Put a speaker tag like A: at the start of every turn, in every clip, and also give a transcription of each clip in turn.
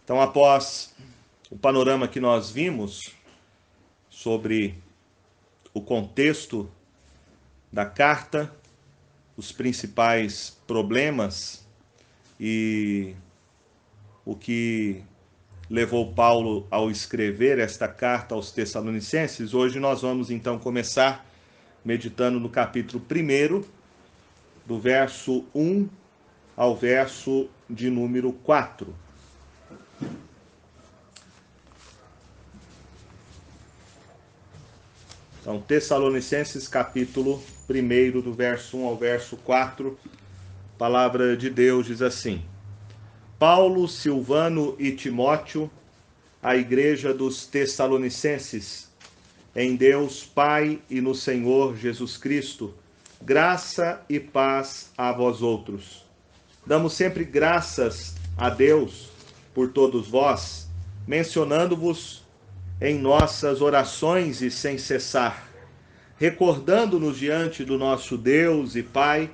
A: Então, após o panorama que nós vimos sobre o contexto da carta, os principais problemas e o que levou Paulo ao escrever esta carta aos Tessalonicenses, hoje nós vamos então começar meditando no capítulo 1, do verso 1 ao verso de número 4. Então, Tessalonicenses, capítulo 1, do verso 1 ao verso 4, a palavra de Deus diz assim: Paulo, Silvano e Timóteo, a igreja dos Tessalonicenses, em Deus Pai e no Senhor Jesus Cristo, graça e paz a vós outros. Damos sempre graças a Deus por todos vós, mencionando-vos em nossas orações e sem cessar, recordando-nos diante do nosso Deus e Pai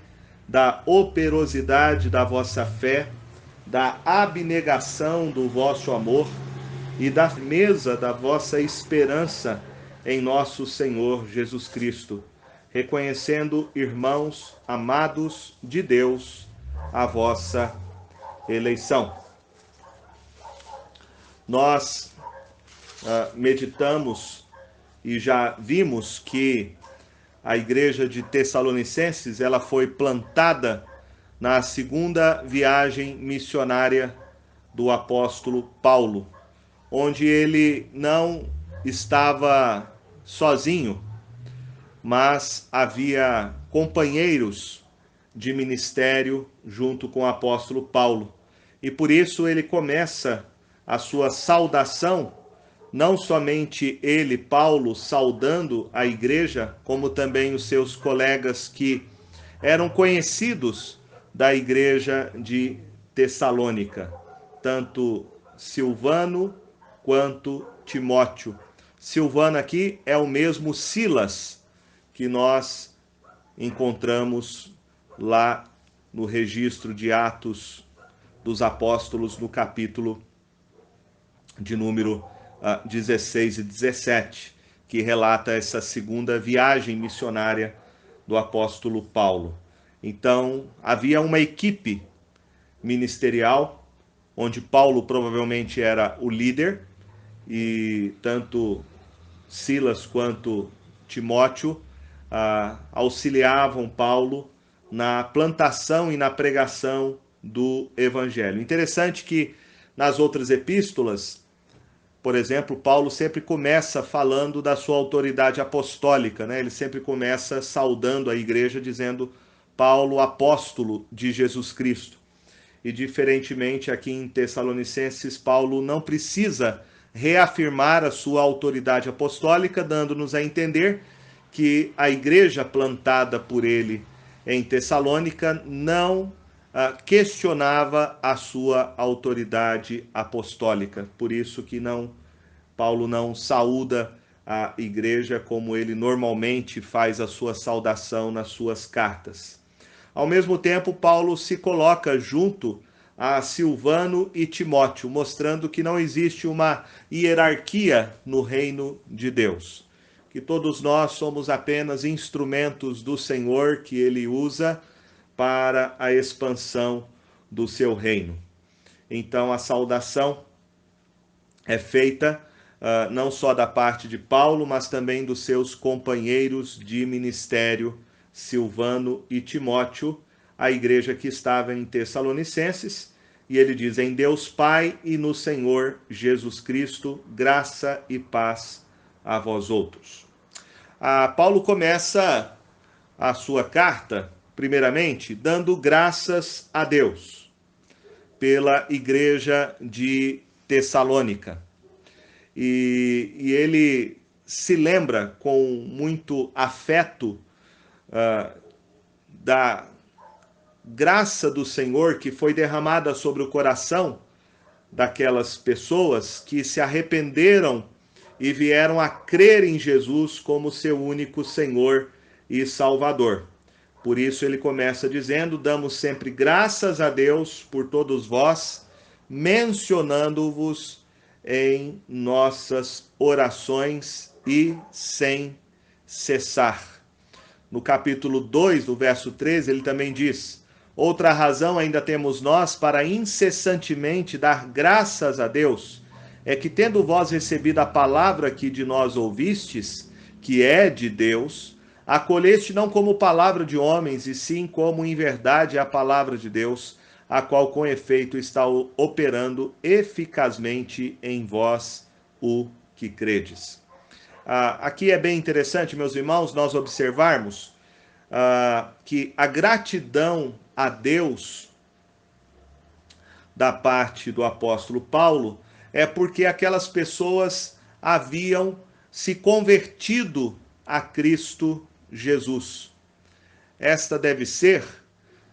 A: da operosidade da vossa fé, da abnegação do vosso amor e da firmeza da vossa esperança em nosso Senhor Jesus Cristo, reconhecendo, irmãos amados de Deus, a vossa eleição. Nós meditamos e já vimos que a igreja de Tessalonicenses ela foi plantada na segunda viagem missionária do apóstolo Paulo, onde ele não estava sozinho, mas havia companheiros de ministério junto com o apóstolo Paulo. E por isso ele começa a sua saudação, não somente ele, Paulo, saudando a igreja, como também os seus colegas que eram conhecidos da igreja de Tessalônica, tanto Silvano quanto Timóteo. Silvano aqui é o mesmo Silas que nós encontramos lá no registro de Atos dos Apóstolos, no capítulo de número 16 e 17, que relata essa segunda viagem missionária do apóstolo Paulo. Então, havia uma equipe ministerial, onde Paulo provavelmente era o líder, e tanto Silas quanto Timóteo auxiliavam Paulo na plantação e na pregação do evangelho. Interessante que nas outras epístolas, por exemplo, Paulo sempre começa falando da sua autoridade apostólica, né? Ele sempre começa saudando a igreja, dizendo Paulo, apóstolo de Jesus Cristo. E diferentemente aqui em Tessalonicenses, Paulo não precisa reafirmar a sua autoridade apostólica, dando-nos a entender que a igreja plantada por ele em Tessalônica não questionava a sua autoridade apostólica. Por isso que Paulo não saúda a igreja como ele normalmente faz a sua saudação nas suas cartas. Ao mesmo tempo, Paulo se coloca junto a Silvano e Timóteo, mostrando que não existe uma hierarquia no reino de Deus, que todos nós somos apenas instrumentos do Senhor que ele usa para a expansão do seu reino. Então a saudação é feita não só da parte de Paulo, mas também dos seus companheiros de ministério, Silvano e Timóteo, a igreja que estava em Tessalonicenses, e ele diz: em Deus Pai e no Senhor Jesus Cristo, graça e paz a vós outros. Paulo começa a sua carta, primeiramente, dando graças a Deus pela igreja de Tessalônica. E ele se lembra com muito afeto da graça do Senhor que foi derramada sobre o coração daquelas pessoas que se arrependeram e vieram a crer em Jesus como seu único Senhor e Salvador. Por isso ele começa dizendo: damos sempre graças a Deus por todos vós, mencionando-vos em nossas orações e sem cessar. No capítulo 2, do verso 13, ele também diz: outra razão ainda temos nós para incessantemente dar graças a Deus, é que tendo vós recebido a palavra que de nós ouvistes, que é de Deus, acolheste não como palavra de homens, e sim como em verdade a palavra de Deus, a qual com efeito está operando eficazmente em vós o que credes. Aqui é bem interessante, meus irmãos, nós observarmos que a gratidão a Deus da parte do apóstolo Paulo é porque aquelas pessoas haviam se convertido a Cristo Jesus. Esta deve ser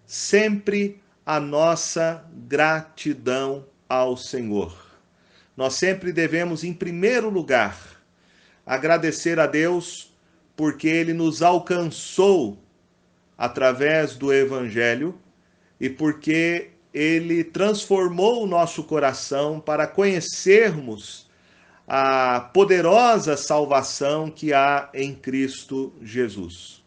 A: sempre a nossa gratidão ao Senhor. Nós sempre devemos, em primeiro lugar, agradecer a Deus porque Ele nos alcançou através do Evangelho e porque Ele transformou o nosso coração para conhecermos a poderosa salvação que há em Cristo Jesus.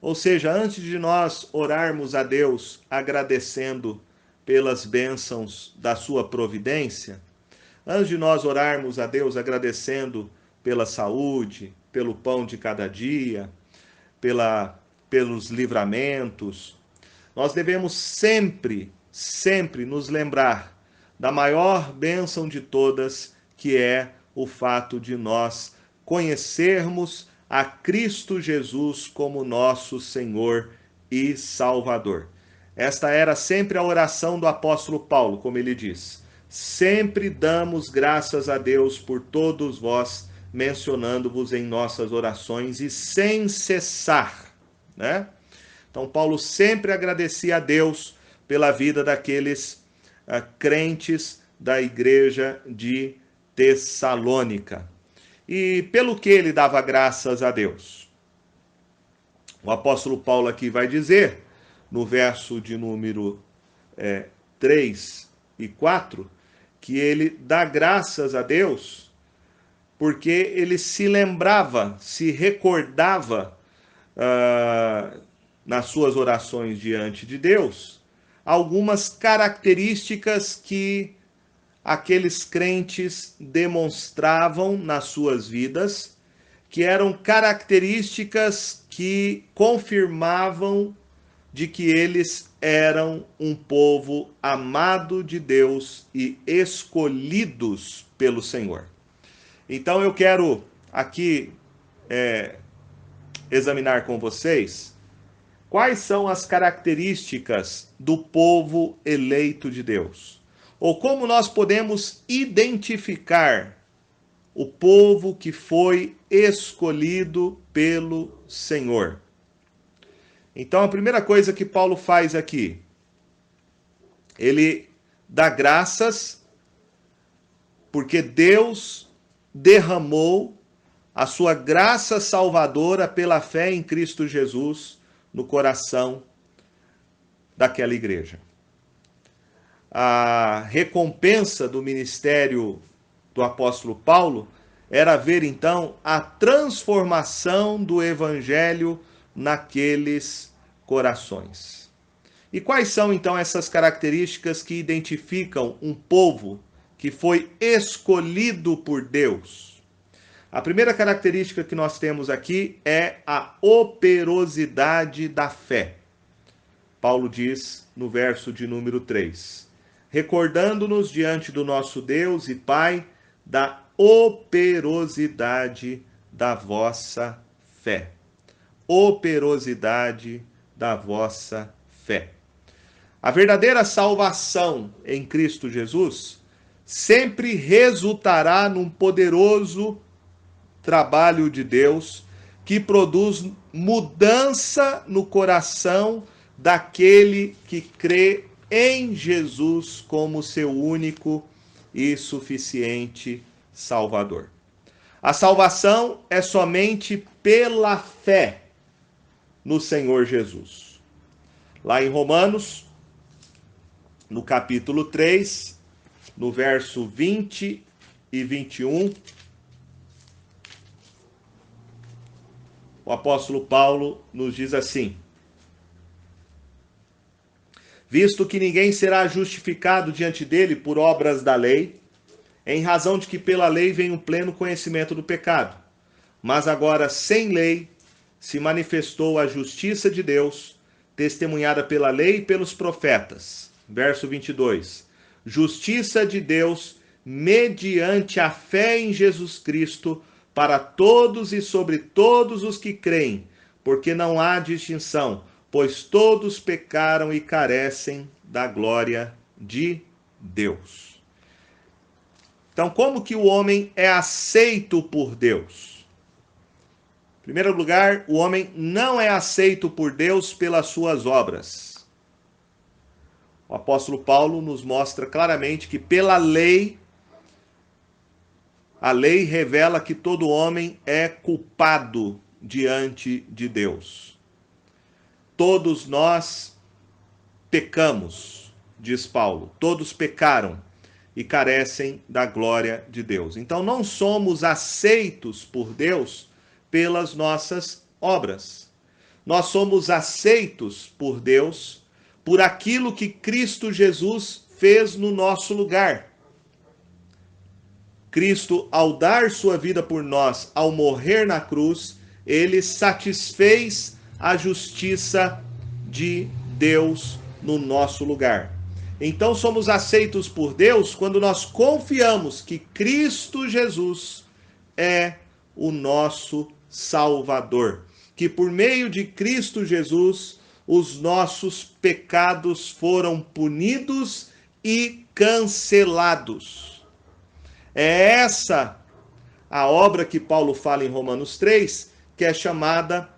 A: Ou seja, antes de nós orarmos a Deus agradecendo pelas bênçãos da sua providência, antes de nós orarmos a Deus agradecendo pela saúde, pelo pão de cada dia, pelos livramentos, nós devemos sempre nos lembrar da maior bênção de todas, que é o fato de nós conhecermos a Cristo Jesus como nosso Senhor e Salvador. Esta era sempre a oração do apóstolo Paulo, como ele diz: sempre damos graças a Deus por todos vós, mencionando-vos em nossas orações e sem cessar, né? Então Paulo sempre agradecia a Deus pela vida daqueles crentes da igreja de Tessalônica. E pelo que ele dava graças a Deus? O apóstolo Paulo aqui vai dizer, no verso de número 3 e 4, que ele dá graças a Deus porque ele se lembrava, se recordava nas suas orações diante de Deus, algumas características que aqueles crentes demonstravam nas suas vidas, que eram características que confirmavam de que eles eram um povo amado de Deus e escolhidos pelo Senhor. Então eu quero aqui examinar com vocês quais são as características do povo eleito de Deus. Ou como nós podemos identificar o povo que foi escolhido pelo Senhor. Então a primeira coisa que Paulo faz aqui, ele dá graças porque Deus derramou a sua graça salvadora pela fé em Cristo Jesus no coração daquela igreja. A recompensa do ministério do apóstolo Paulo era ver então a transformação do evangelho naqueles corações. E quais são então essas características que identificam um povo que foi escolhido por Deus? A primeira característica que nós temos aqui é a operosidade da fé. Paulo diz no verso de número 3, recordando-nos diante do nosso Deus e Pai da operosidade da vossa fé. Operosidade da vossa fé. A verdadeira salvação em Cristo Jesus sempre resultará num poderoso trabalho de Deus que produz mudança no coração daquele que crê em Jesus como seu único e suficiente Salvador. A salvação é somente pela fé no Senhor Jesus. Lá em Romanos, no capítulo 3, no verso 20 e 21, o apóstolo Paulo nos diz assim: visto que ninguém será justificado diante dele por obras da lei, em razão de que pela lei vem o pleno conhecimento do pecado. Mas agora, sem lei, se manifestou a justiça de Deus, testemunhada pela lei e pelos profetas. Verso 22. Justiça de Deus mediante a fé em Jesus Cristo para todos e sobre todos os que creem, porque não há distinção, pois todos pecaram e carecem da glória de Deus. Então, como que o homem é aceito por Deus? Em primeiro lugar, o homem não é aceito por Deus pelas suas obras. O apóstolo Paulo nos mostra claramente que pela lei, a lei revela que todo homem é culpado diante de Deus. Todos nós pecamos, diz Paulo. Todos pecaram e carecem da glória de Deus. Então não somos aceitos por Deus pelas nossas obras. Nós somos aceitos por Deus por aquilo que Cristo Jesus fez no nosso lugar. Cristo, ao dar sua vida por nós, ao morrer na cruz, ele satisfez a justiça de Deus no nosso lugar. Então somos aceitos por Deus quando nós confiamos que Cristo Jesus é o nosso Salvador. Que por meio de Cristo Jesus, os nossos pecados foram punidos e cancelados. É essa a obra que Paulo fala em Romanos 3, que é chamada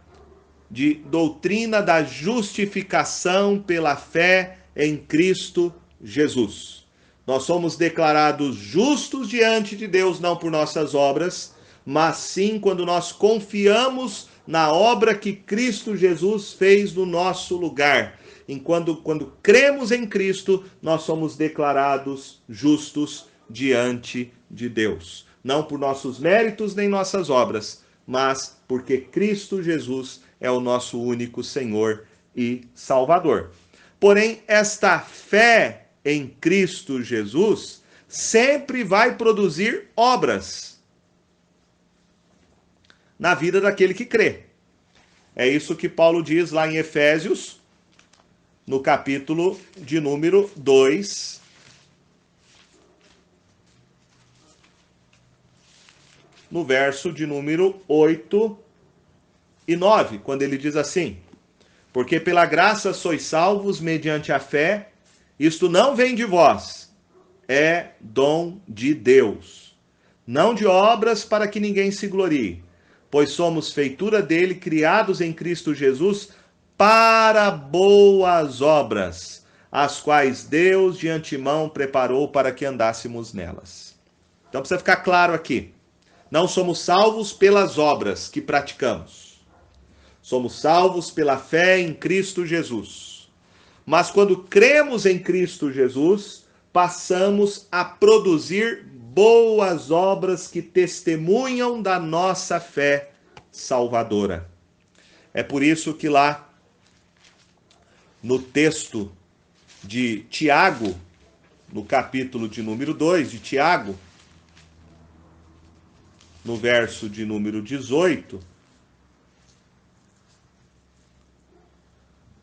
A: de doutrina da justificação pela fé em Cristo Jesus. Nós somos declarados justos diante de Deus, não por nossas obras, mas sim quando nós confiamos na obra que Cristo Jesus fez no nosso lugar. Quando cremos em Cristo, nós somos declarados justos diante de Deus. Não por nossos méritos nem nossas obras, mas porque Cristo Jesus é o nosso único Senhor e Salvador. Porém, esta fé em Cristo Jesus sempre vai produzir obras na vida daquele que crê. É isso que Paulo diz lá em Efésios, no capítulo de número 2, no verso de número 8 e 9, quando ele diz assim: porque pela graça sois salvos mediante a fé, isto não vem de vós, é dom de Deus, não de obras para que ninguém se glorie, pois somos feitura dele, criados em Cristo Jesus, para boas obras, as quais Deus de antemão preparou para que andássemos nelas. Então precisa ficar claro aqui, não somos salvos pelas obras que praticamos. Somos salvos pela fé em Cristo Jesus. Mas quando cremos em Cristo Jesus, passamos a produzir boas obras que testemunham da nossa fé salvadora. É por isso que lá no texto de Tiago, no capítulo de número 2 de Tiago, no verso de número 18,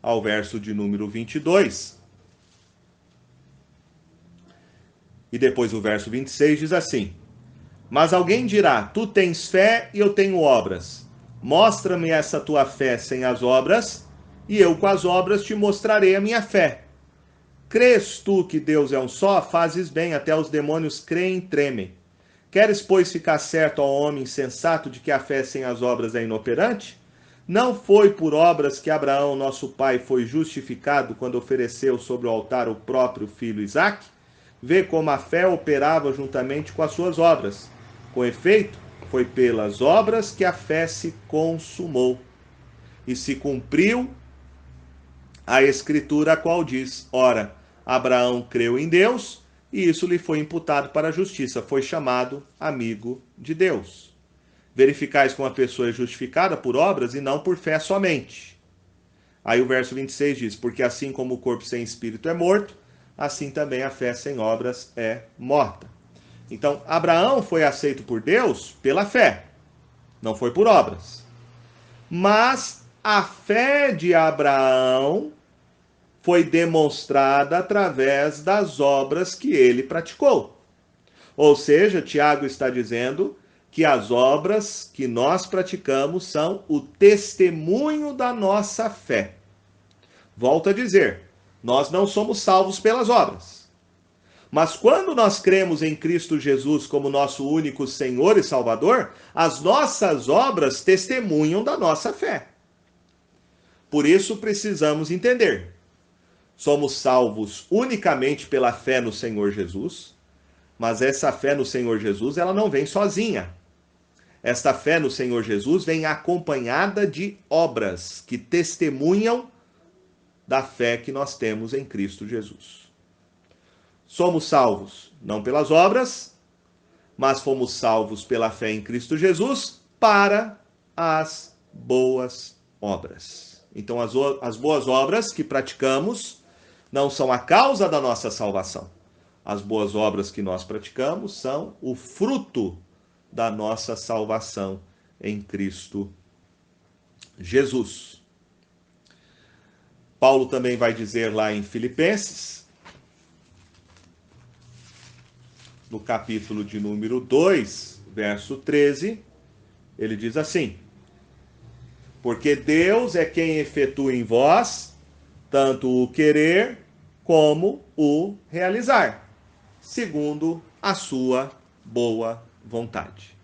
A: ao verso de número 22, e depois o verso 26 diz assim: mas alguém dirá, tu tens fé e eu tenho obras. Mostra-me essa tua fé sem as obras, e eu com as obras te mostrarei a minha fé. Crês tu que Deus é um só? Fazes bem, até os demônios creem e tremem. Queres, pois, ficar certo ao homem insensato de que a fé sem as obras é inoperante? Não foi por obras que Abraão, nosso pai, foi justificado quando ofereceu sobre o altar o próprio filho Isaque? Vê como a fé operava juntamente com as suas obras. Com efeito, foi pelas obras que a fé se consumou. E se cumpriu a escritura a qual diz: ora, Abraão creu em Deus, e isso lhe foi imputado para a justiça, foi chamado amigo de Deus. Verificais como a pessoa é justificada por obras e não por fé somente. Aí o verso 26 diz, porque assim como o corpo sem espírito é morto, assim também a fé sem obras é morta. Então, Abraão foi aceito por Deus pela fé, não foi por obras. Mas a fé de Abraão foi demonstrada através das obras que ele praticou. Ou seja, Tiago está dizendo que as obras que nós praticamos são o testemunho da nossa fé. Volto a dizer, nós não somos salvos pelas obras. Mas quando nós cremos em Cristo Jesus como nosso único Senhor e Salvador, as nossas obras testemunham da nossa fé. Por isso precisamos entender. Somos salvos unicamente pela fé no Senhor Jesus, mas essa fé no Senhor Jesus, ela não vem sozinha. Esta fé no Senhor Jesus vem acompanhada de obras que testemunham da fé que nós temos em Cristo Jesus. Somos salvos não pelas obras, mas fomos salvos pela fé em Cristo Jesus para as boas obras. Então, as boas obras que praticamos não são a causa da nossa salvação. As boas obras que nós praticamos são o fruto da nossa salvação em Cristo Jesus. Paulo também vai dizer lá em Filipenses, no capítulo de número 2, verso 13, ele diz assim: porque Deus é quem efetua em vós tanto o querer como o realizar, segundo a sua boa vontade.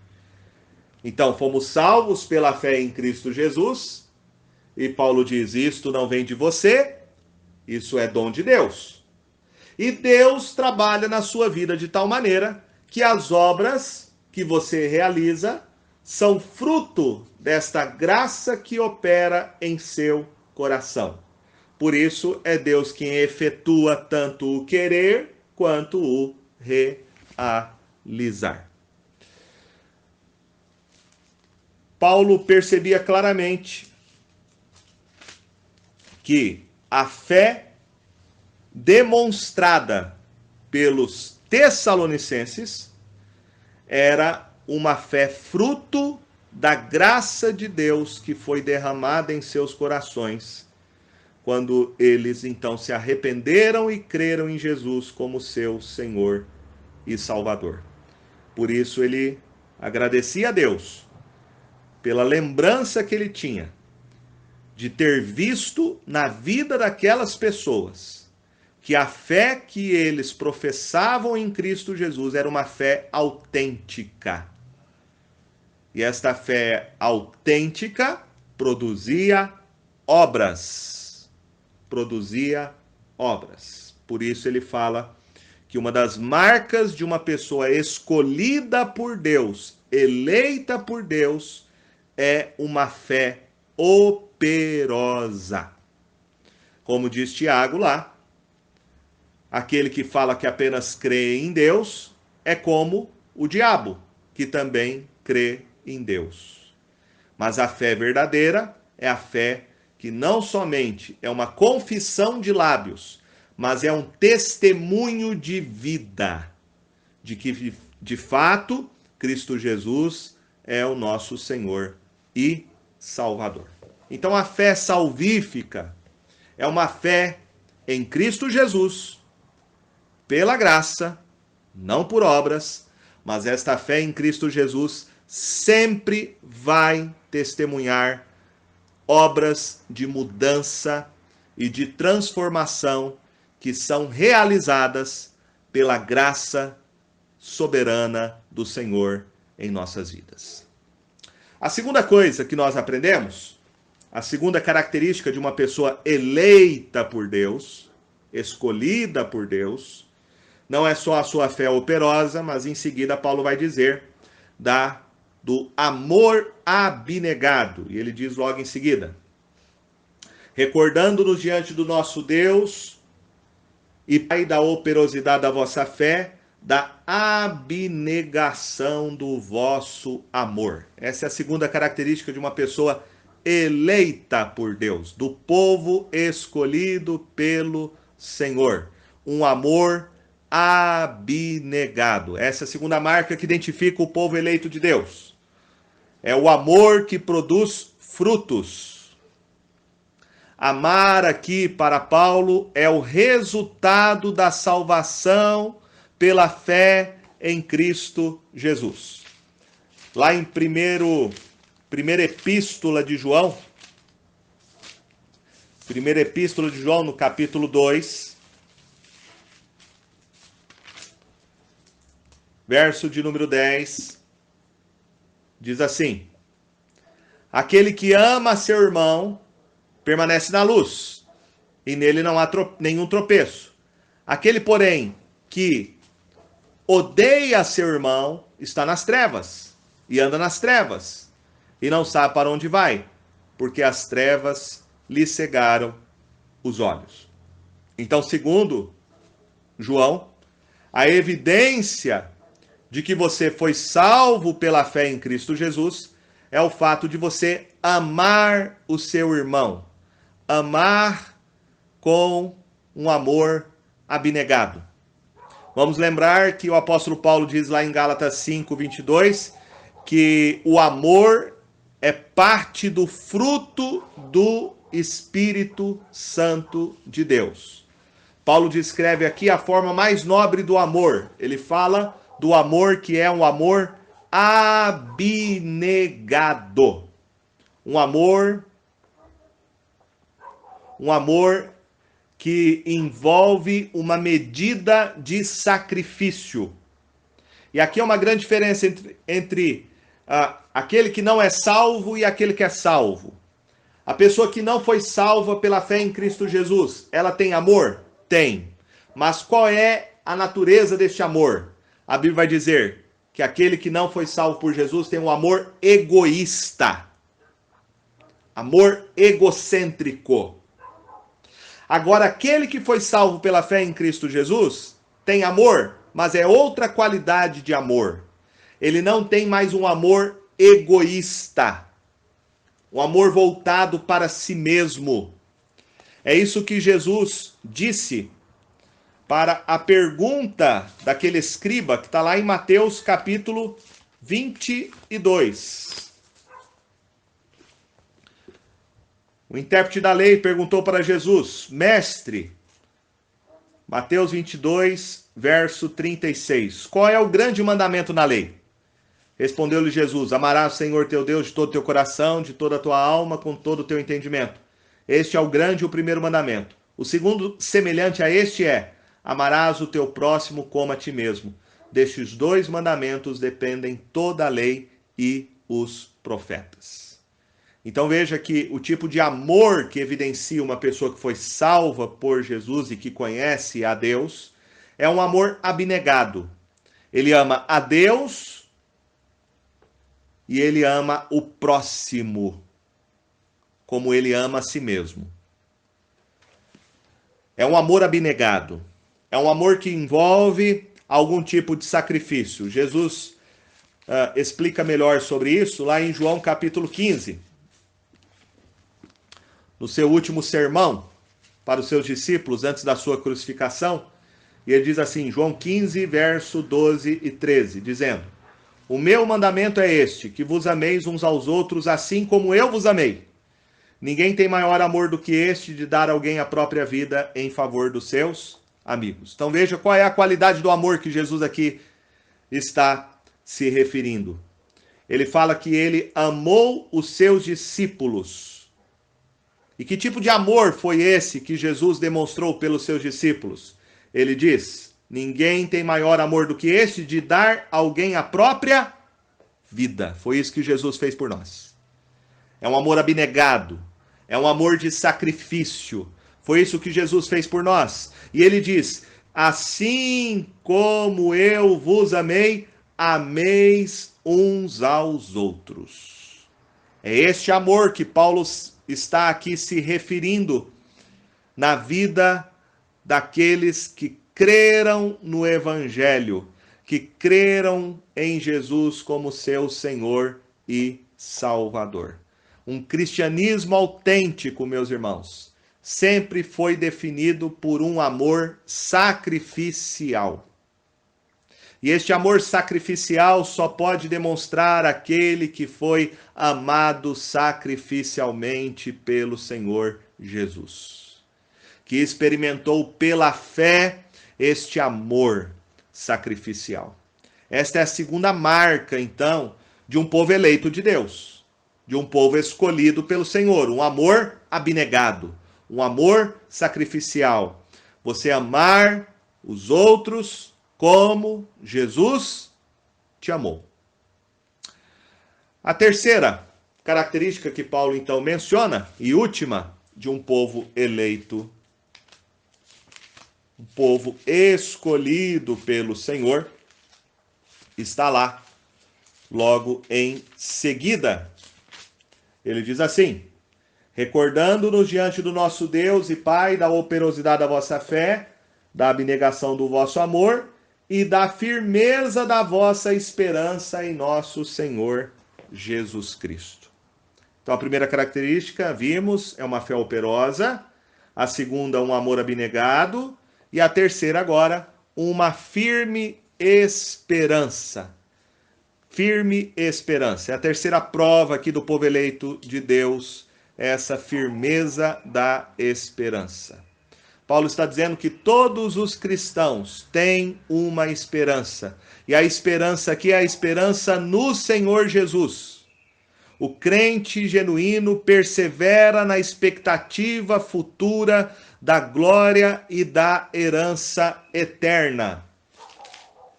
A: Então, fomos salvos pela fé em Cristo Jesus, e Paulo diz, isto não vem de você, isso é dom de Deus. E Deus trabalha na sua vida de tal maneira que as obras que você realiza são fruto desta graça que opera em seu coração. Por isso é Deus quem efetua tanto o querer quanto o realizar. Paulo percebia claramente que a fé demonstrada pelos Tessalonicenses era uma fé fruto da graça de Deus que foi derramada em seus corações, quando eles então se arrependeram e creram em Jesus como seu Senhor e Salvador. Por isso ele agradecia a Deus pela lembrança que ele tinha de ter visto na vida daquelas pessoas que a fé que eles professavam em Cristo Jesus era uma fé autêntica. E esta fé autêntica produzia obras. Produzia obras. Por isso ele fala que uma das marcas de uma pessoa escolhida por Deus, eleita por Deus, é uma fé operosa. Como diz Tiago lá, aquele que fala que apenas crê em Deus é como o diabo, que também crê em Deus. Mas a fé verdadeira é a fé que não somente é uma confissão de lábios, mas é um testemunho de vida, de que, de fato, Cristo Jesus é o nosso Senhor e Salvador. Então a fé salvífica é uma fé em Cristo Jesus, pela graça, não por obras, mas esta fé em Cristo Jesus sempre vai testemunhar obras de mudança e de transformação que são realizadas pela graça soberana do Senhor em nossas vidas. A segunda coisa que nós aprendemos, a segunda característica de uma pessoa eleita por Deus, escolhida por Deus, não é só a sua fé operosa, mas em seguida Paulo vai dizer do amor abnegado. E ele diz logo em seguida: recordando-nos diante do nosso Deus e Pai da operosidade da vossa fé, da abnegação do vosso amor. Essa é a segunda característica de uma pessoa eleita por Deus, do povo escolhido pelo Senhor. Um amor abnegado. Essa é a segunda marca que identifica o povo eleito de Deus. É o amor que produz frutos. Amar aqui para Paulo é o resultado da salvação pela fé em Cristo Jesus. Lá em primeira epístola de João, no capítulo 2, verso de número 10, diz assim: aquele que ama seu irmão permanece na luz, e nele não há nenhum tropeço. Aquele, porém, que odeia seu irmão está nas trevas, e anda nas trevas, e não sabe para onde vai, porque as trevas lhe cegaram os olhos. Então, segundo João, a evidência de que você foi salvo pela fé em Cristo Jesus é o fato de você amar o seu irmão. Amar com um amor abnegado. Vamos lembrar que o apóstolo Paulo diz lá em Gálatas 5:22 que o amor é parte do fruto do Espírito Santo de Deus. Paulo descreve aqui a forma mais nobre do amor. Ele fala do amor que é um amor abnegado. Um amor que envolve uma medida de sacrifício. E aqui é uma grande diferença entre aquele que não é salvo e aquele que é salvo. A pessoa que não foi salva pela fé em Cristo Jesus, ela tem amor? Tem. Mas qual é a natureza deste amor? A Bíblia vai dizer que aquele que não foi salvo por Jesus tem um amor egoísta. Amor egocêntrico. Agora, aquele que foi salvo pela fé em Cristo Jesus tem amor, mas é outra qualidade de amor. Ele não tem mais um amor egoísta, um amor voltado para si mesmo. É isso que Jesus disse para a pergunta daquele escriba, que está lá em Mateus capítulo 22. O intérprete da lei perguntou para Jesus: mestre, Mateus 22, verso 36, qual é o grande mandamento na lei? Respondeu-lhe Jesus: amarás o Senhor teu Deus de todo o teu coração, de toda a tua alma, com todo o teu entendimento. Este é o grande e o primeiro mandamento. O segundo, semelhante a este, é: amarás o teu próximo como a ti mesmo. Destes dois mandamentos dependem toda a lei e os profetas. Então veja que o tipo de amor que evidencia uma pessoa que foi salva por Jesus e que conhece a Deus é um amor abnegado. Ele ama a Deus e ele ama o próximo como ele ama a si mesmo. É um amor abnegado. É um amor que envolve algum tipo de sacrifício. Jesus explica melhor sobre isso lá em João capítulo 15. No seu último sermão para os seus discípulos antes da sua crucificação. E ele diz assim, João 15, verso 12 e 13, dizendo: o meu mandamento é este, que vos ameis uns aos outros assim como eu vos amei. Ninguém tem maior amor do que este de dar a alguém a própria vida em favor dos seus amigos. Então veja qual é a qualidade do amor que Jesus aqui está se referindo. Ele fala que ele amou os seus discípulos. E que tipo de amor foi esse que Jesus demonstrou pelos seus discípulos? Ele diz: ninguém tem maior amor do que este de dar a alguém a própria vida. Foi isso que Jesus fez por nós. É um amor abnegado. É um amor de sacrifício. Foi isso que Jesus fez por nós. E ele diz: assim como eu vos amei, ameis uns aos outros. É este amor que Paulo está aqui se referindo na vida daqueles que creram no Evangelho, que creram em Jesus como seu Senhor e Salvador. Um cristianismo autêntico, meus irmãos, sempre foi definido por um amor sacrificial. E este amor sacrificial só pode demonstrar aquele que foi amado sacrificialmente pelo Senhor Jesus, que experimentou pela fé este amor sacrificial. Esta é a segunda marca, então, de um povo eleito de Deus, de um povo escolhido pelo Senhor, um amor abnegado, um amor sacrificial. Você amar os outros como Jesus te amou. A terceira característica que Paulo então menciona, e última, de um povo eleito, um povo escolhido pelo Senhor, está lá, logo em seguida. Ele diz assim: recordando-nos diante do nosso Deus e Pai da operosidade da vossa fé, da abnegação do vosso amor e da firmeza da vossa esperança em nosso Senhor Jesus Cristo. Então, a primeira característica, vimos, é uma fé operosa. A segunda, um amor abnegado. E a terceira, agora, uma firme esperança. Firme esperança. É a terceira prova aqui do povo eleito de Deus, essa firmeza da esperança. Paulo está dizendo que todos os cristãos têm uma esperança. E a esperança aqui é a esperança no Senhor Jesus. O crente genuíno persevera na expectativa futura da glória e da herança eterna.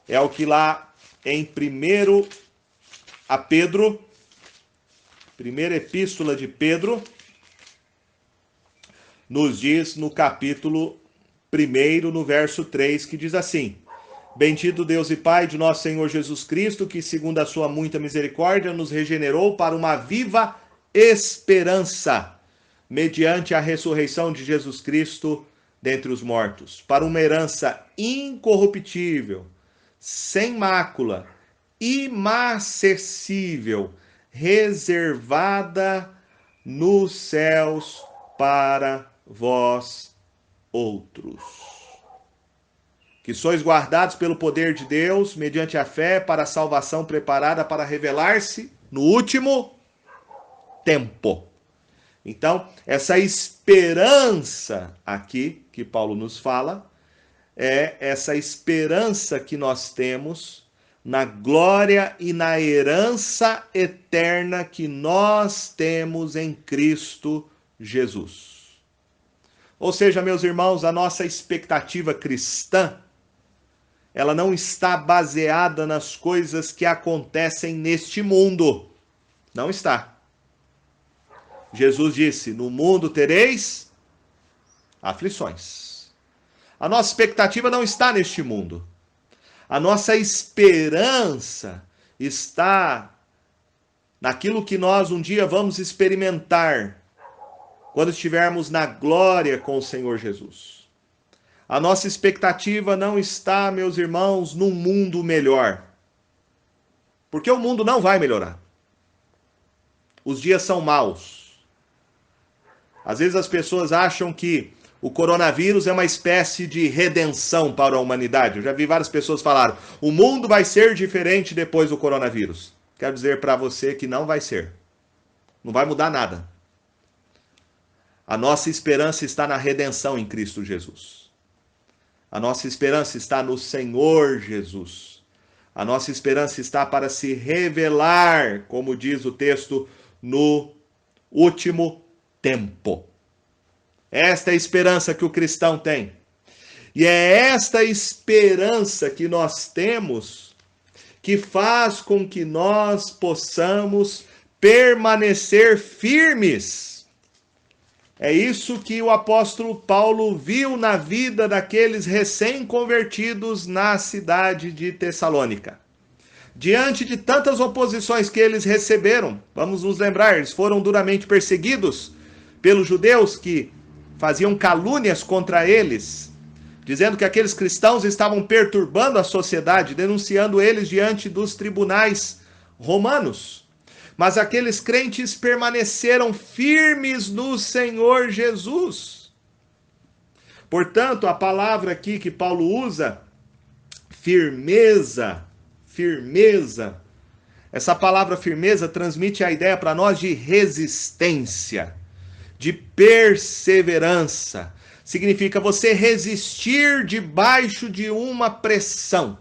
A: É o que lá em 1 a Pedro, primeira epístola de Pedro, nos diz no capítulo 1, no verso 3, que diz assim: bendito Deus e Pai de nosso Senhor Jesus Cristo, que segundo a sua muita misericórdia nos regenerou para uma viva esperança, mediante a ressurreição de Jesus Cristo dentre os mortos, para uma herança incorruptível, sem mácula, imacessível, reservada nos céus para vós outros, que sois guardados pelo poder de Deus, mediante a fé, para a salvação preparada para revelar-se no último tempo. Então, essa esperança aqui, que Paulo nos fala, é essa esperança que nós temos na glória e na herança eterna que nós temos em Cristo Jesus. Ou seja, meus irmãos, a nossa expectativa cristã, ela não está baseada nas coisas que acontecem neste mundo. Não está. Jesus disse: no mundo tereis aflições. A nossa expectativa não está neste mundo. A nossa esperança está naquilo que nós um dia vamos experimentar quando estivermos na glória com o Senhor Jesus. A nossa expectativa não está, meus irmãos, num mundo melhor. Porque o mundo não vai melhorar. Os dias são maus. Às vezes as pessoas acham que o coronavírus é uma espécie de redenção para a humanidade. Eu já vi várias pessoas falar: o mundo vai ser diferente depois do coronavírus. Quero dizer para você que não vai ser. Não vai mudar nada. A nossa esperança está na redenção em Cristo Jesus. A nossa esperança está no Senhor Jesus. A nossa esperança está para se revelar, como diz o texto, no último tempo. Esta é a esperança que o cristão tem. E é esta esperança que nós temos que faz com que nós possamos permanecer firmes. É isso que o apóstolo Paulo viu na vida daqueles recém-convertidos na cidade de Tessalônica. Diante de tantas oposições que eles receberam, vamos nos lembrar, eles foram duramente perseguidos pelos judeus que faziam calúnias contra eles, dizendo que aqueles cristãos estavam perturbando a sociedade, denunciando eles diante dos tribunais romanos. Mas aqueles crentes permaneceram firmes no Senhor Jesus. Portanto, a palavra aqui que Paulo usa, firmeza, firmeza, essa palavra firmeza transmite a ideia para nós de resistência, de perseverança. Significa você resistir debaixo de uma pressão.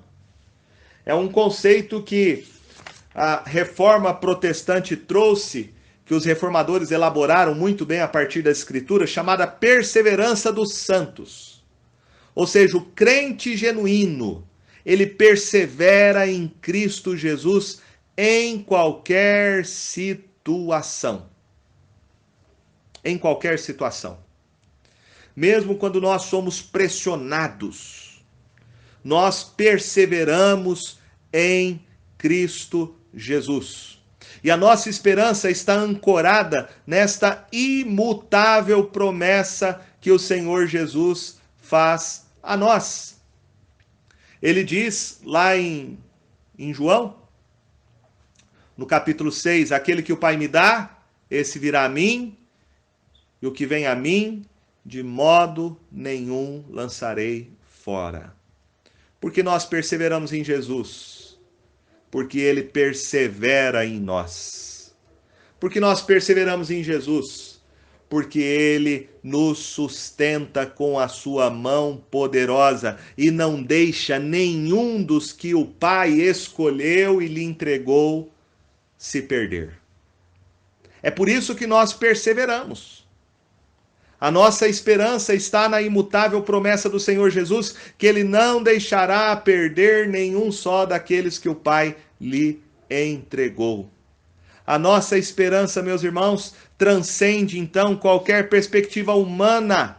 A: É um conceito que a reforma protestante trouxe, que os reformadores elaboraram muito bem a partir da Escritura, chamada perseverança dos santos. Ou seja, o crente genuíno, ele persevera em Cristo Jesus em qualquer situação. Em qualquer situação. Mesmo quando nós somos pressionados, nós perseveramos em Cristo Jesus. E a nossa esperança está ancorada nesta imutável promessa que o Senhor Jesus faz a nós. Ele diz lá em João, no capítulo 6, aquele que o Pai me dá, esse virá a mim, e o que vem a mim, de modo nenhum lançarei fora. Porque nós perseveramos em Jesus, porque ele persevera em nós. Porque nós perseveramos em Jesus, porque ele nos sustenta com a sua mão poderosa e não deixa nenhum dos que o Pai escolheu e lhe entregou se perder. É por isso que nós perseveramos. A nossa esperança está na imutável promessa do Senhor Jesus, que ele não deixará perder nenhum só daqueles que o Pai lhe entregou. A nossa esperança, meus irmãos, transcende então qualquer perspectiva humana.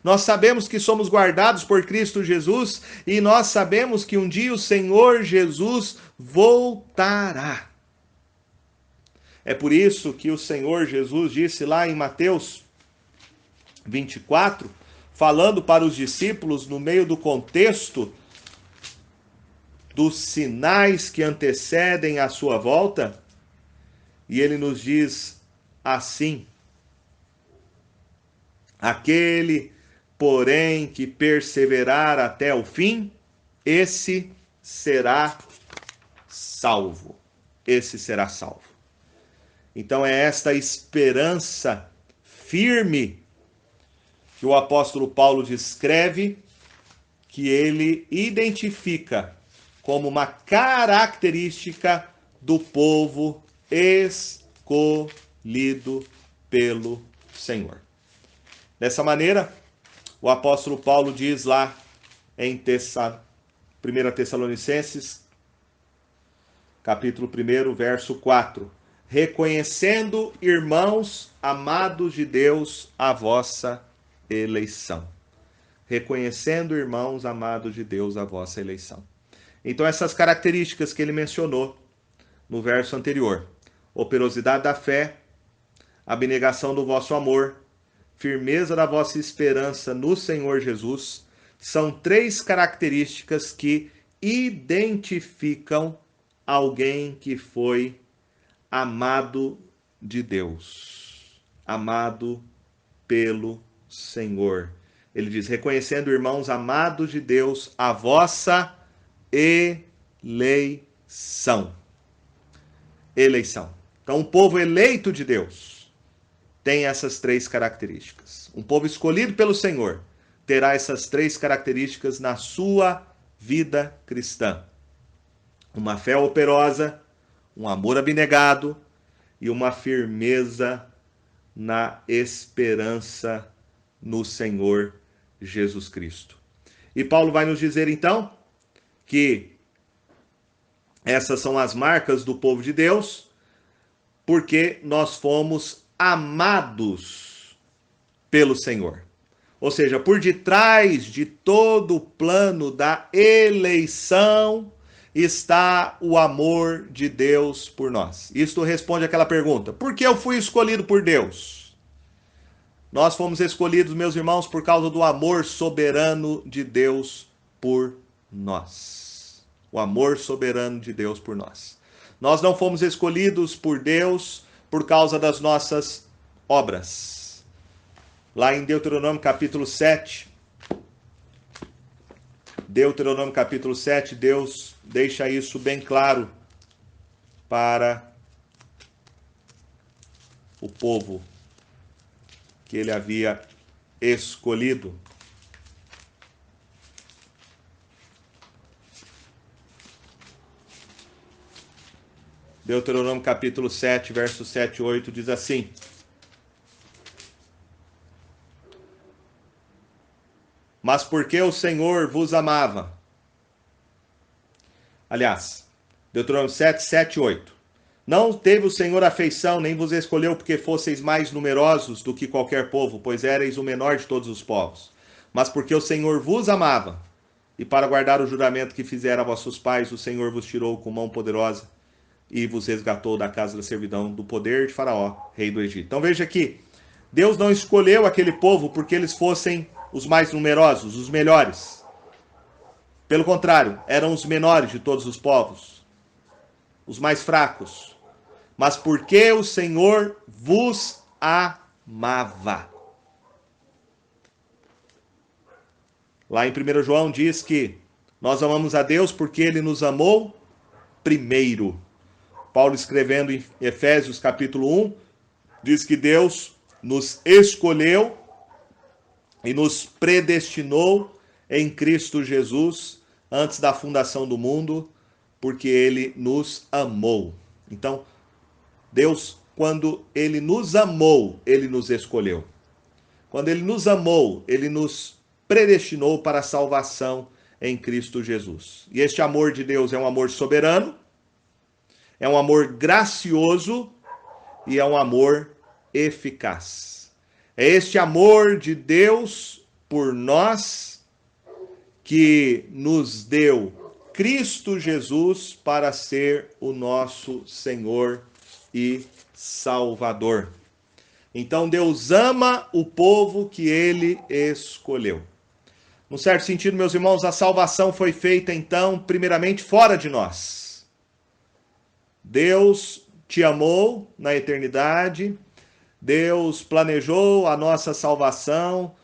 A: Nós sabemos que somos guardados por Cristo Jesus e nós sabemos que um dia o Senhor Jesus voltará. É por isso que o Senhor Jesus disse lá em Mateus 24, falando para os discípulos no meio do contexto dos sinais que antecedem a sua volta, e ele nos diz assim: aquele, porém, que perseverar até o fim, esse será salvo. Esse será salvo. Então é esta esperança firme que o apóstolo Paulo descreve, que ele identifica como uma característica do povo escolhido pelo Senhor. Dessa maneira, o apóstolo Paulo diz lá em 1 Tessalonicenses, capítulo 1, verso 4, reconhecendo, irmãos amados de Deus, a vossa eleição. Reconhecendo, irmãos amados de Deus, a vossa eleição. Então essas características que ele mencionou no verso anterior: operosidade da fé, abnegação do vosso amor, firmeza da vossa esperança no Senhor Jesus, são três características que identificam alguém que foi amado de Deus, amado pelo Senhor. Ele diz: reconhecendo, irmãos amados de Deus, a vossa eleição. Eleição. Então, um povo eleito de Deus tem essas três características. Um povo escolhido pelo Senhor terá essas três características na sua vida cristã: uma fé operosa, um amor abnegado e uma firmeza na esperança no Senhor Jesus Cristo. E Paulo vai nos dizer então que essas são as marcas do povo de Deus, porque nós fomos amados pelo Senhor. Ou seja, por detrás de todo o plano da eleição está o amor de Deus por nós. Isto responde àquela pergunta: por que eu fui escolhido por Deus? Nós fomos escolhidos, meus irmãos, por causa do amor soberano de Deus por nós. O amor soberano de Deus por nós. Nós não fomos escolhidos por Deus por causa das nossas obras. Lá em Deuteronômio capítulo 7, Deus deixa isso bem claro para o povo que ele havia escolhido. Deuteronômio capítulo 7, versos 7 e 8 diz assim: Mas porque o Senhor vos amava. Aliás, Deuteronômio 7, 7 e 8. Não teve o Senhor afeição, nem vos escolheu porque fosseis mais numerosos do que qualquer povo, pois éreis o menor de todos os povos. Mas porque o Senhor vos amava, e para guardar o juramento que fizera a vossos pais, o Senhor vos tirou com mão poderosa e vos resgatou da casa da servidão, do poder de Faraó, rei do Egito. Então veja aqui, Deus não escolheu aquele povo porque eles fossem os mais numerosos, os melhores. Pelo contrário, eram os menores de todos os povos, os mais fracos. Mas porque o Senhor vos amava. Lá em 1 João diz que nós amamos a Deus porque Ele nos amou primeiro. Paulo, escrevendo em Efésios capítulo 1, diz que Deus nos escolheu e nos predestinou em Cristo Jesus antes da fundação do mundo, porque Ele nos amou. Então, Deus, quando Ele nos amou, Ele nos escolheu. Quando Ele nos amou, Ele nos predestinou para a salvação em Cristo Jesus. E este amor de Deus é um amor soberano, é um amor gracioso e é um amor eficaz. É este amor de Deus por nós que nos deu Cristo Jesus para ser o nosso Senhor e Salvador. Então Deus ama o povo que Ele escolheu. Num certo sentido, meus irmãos, a salvação foi feita então, primeiramente, fora de nós. Deus te amou na eternidade, Deus planejou a nossa salvação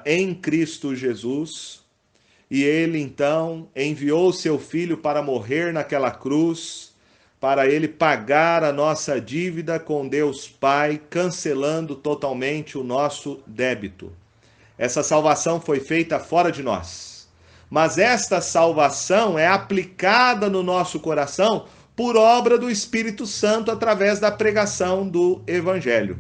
A: em Cristo Jesus, e Ele então enviou seu Filho para morrer naquela cruz, para Ele pagar a nossa dívida com Deus Pai, cancelando totalmente o nosso débito. Essa salvação foi feita fora de nós, mas esta salvação é aplicada no nosso coração por obra do Espírito Santo através da pregação do Evangelho.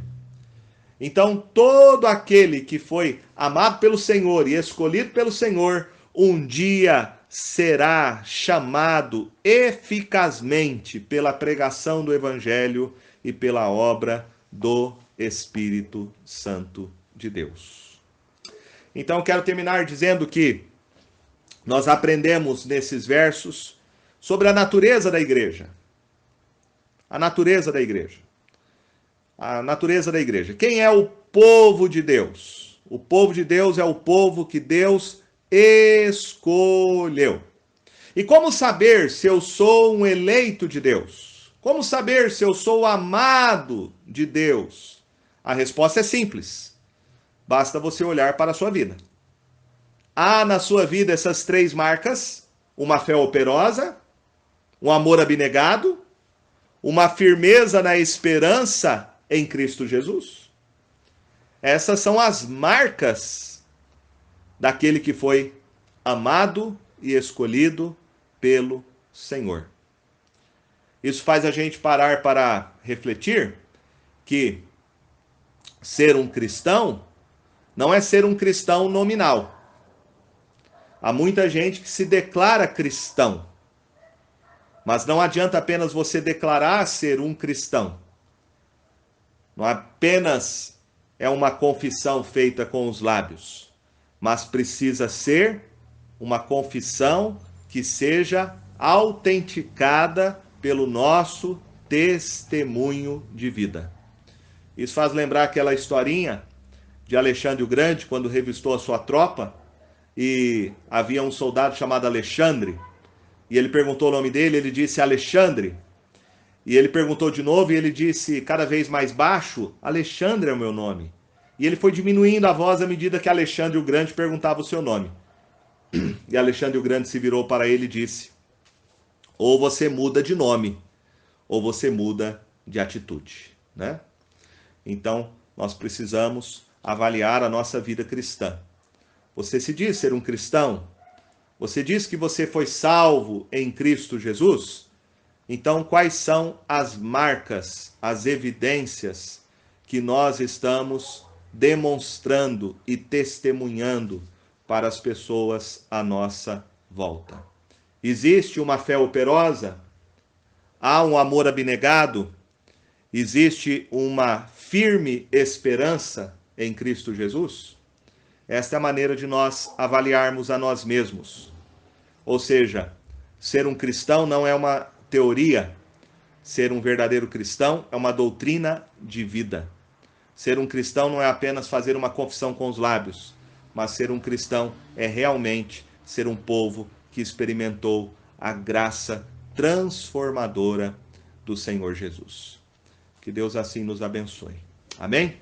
A: Então, todo aquele que foi amado pelo Senhor e escolhido pelo Senhor, um dia será chamado eficazmente pela pregação do Evangelho e pela obra do Espírito Santo de Deus. Então, eu quero terminar dizendo que nós aprendemos nesses versos sobre a natureza da igreja. A natureza da igreja. A natureza da igreja. Quem é o povo de Deus? O povo de Deus é o povo que Deus escolheu. E como saber se eu sou um eleito de Deus? Como saber se eu sou amado de Deus? A resposta é simples. Basta você olhar para a sua vida. Há na sua vida essas três marcas: uma fé operosa, um amor abnegado, uma firmeza na esperança em Cristo Jesus. Essas são as marcas daquele que foi amado e escolhido pelo Senhor. Isso faz a gente parar para refletir que ser um cristão não é ser um cristão nominal. Há muita gente que se declara cristão, mas não adianta apenas você declarar ser um cristão. Não apenas é uma confissão feita com os lábios, mas precisa ser uma confissão que seja autenticada pelo nosso testemunho de vida. Isso faz lembrar aquela historinha de Alexandre o Grande, quando revistou a sua tropa, e havia um soldado chamado Alexandre, e ele perguntou o nome dele, ele disse Alexandre, e ele perguntou de novo, e ele disse cada vez mais baixo, Alexandre é o meu nome. E ele foi diminuindo a voz à medida que Alexandre o Grande perguntava o seu nome. E Alexandre o Grande se virou para ele e disse, ou você muda de nome, ou você muda de atitude, né? Então, nós precisamos avaliar a nossa vida cristã. Você se diz ser um cristão? Você diz que você foi salvo em Cristo Jesus? Então, quais são as marcas, as evidências que nós estamos demonstrando e testemunhando para as pessoas à nossa volta? Existe uma fé operosa? Há um amor abnegado? Existe uma firme esperança em Cristo Jesus? Esta é a maneira de nós avaliarmos a nós mesmos. Ou seja, ser um cristão não é uma teoria. Ser um verdadeiro cristão é uma doutrina de vida. Ser um cristão não é apenas fazer uma confissão com os lábios, mas ser um cristão é realmente ser um povo que experimentou a graça transformadora do Senhor Jesus. Que Deus assim nos abençoe. Amém?